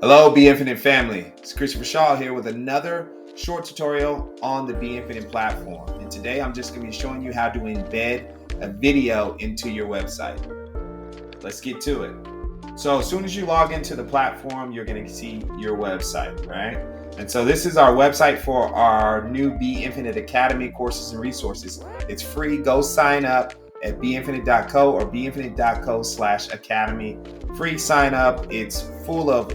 Hello, Be Infinite family. It's Christopher Shaw here with another short tutorial on the Be Infinite platform. And today I'm just going to be showing you how to embed a video into your website. Let's get to it. So as soon as you log into the platform, you're going to see your website, right? And so this is our website for our new Be Infinite Academy courses and resources. It's free. Go sign up at beinfinite.co or beinfinite.co/academy. Free sign up. It's full of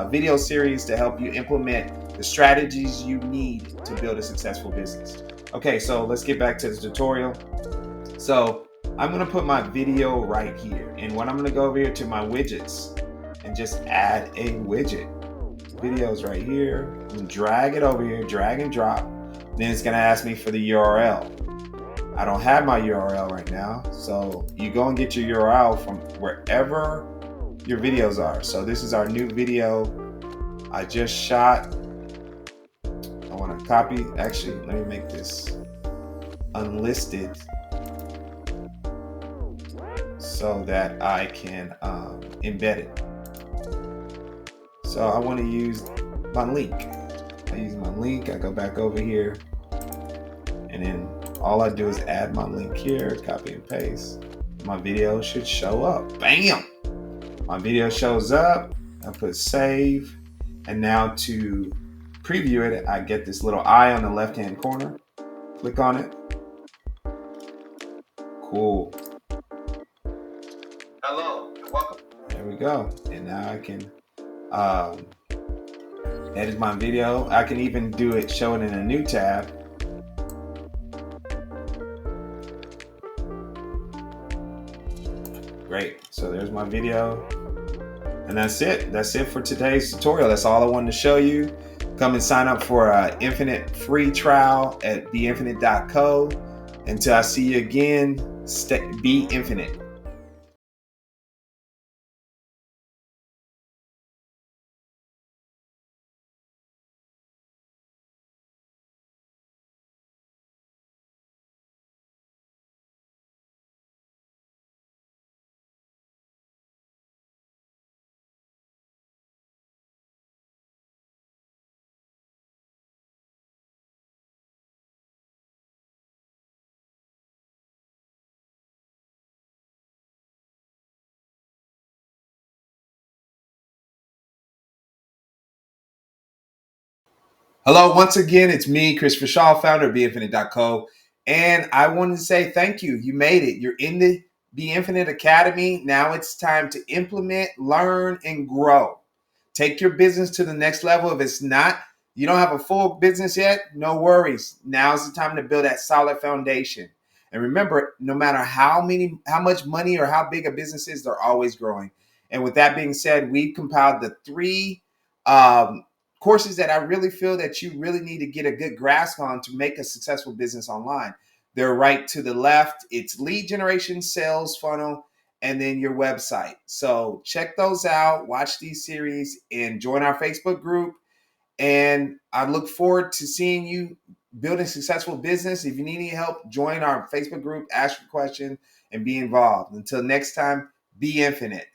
video series to help you implement the strategies you need to build a successful business. Okay, so let's get back to the tutorial. So I'm going to put my video right here. And what I'm going to go over here to my widgets and just add a widget. Videos right here. I'm going to drag it over here, drag and drop. Then it's going to ask me for the URL. I don't have my URL right now. So you go and get your URL from wherever your videos are. So this is our new video I just shot. I want to copy. Actually, let me make this unlisted so that I can embed it. So I want to use my link. I use my link. I go back over here, and then all I do is add my link here, copy and paste. My video should show up. Bam! My video shows up. I put save, and now to preview it, I get this little eye on the left-hand corner. Click on it. Cool. Hello, welcome. There we go. And now I can edit my video. I can even do it, show it in a new tab. Great. So there's my video. And that's it. That's it for today's tutorial. That's all I wanted to show you. Come and sign up for an infinite free trial at beinfinite.co. Until I see you again, be infinite. Hello, once again, it's me, Christopher Shaw, founder of beinfinite.co. And I wanted to say thank you. You made it. You're in the Be Infinite Academy. Now it's time to implement, learn, and grow. Take your business to the next level. If it's not, you don't have a full busin's yet, no worries. Now's the time to build that solid foundation. And remember, no matter how much money or how big a business is, they're always growing. And with that being said, we've compiled the three courses that I really feel that you really need to get a good grasp on to make a successful business online. They're right to the left. It's lead generation, sales funnel, and then your website. So check those out, watch these series, and join our Facebook group. And I look forward to seeing you build a successful business. If you need any help, join our Facebook group, ask your question, and be involved. Until next time, be infinite.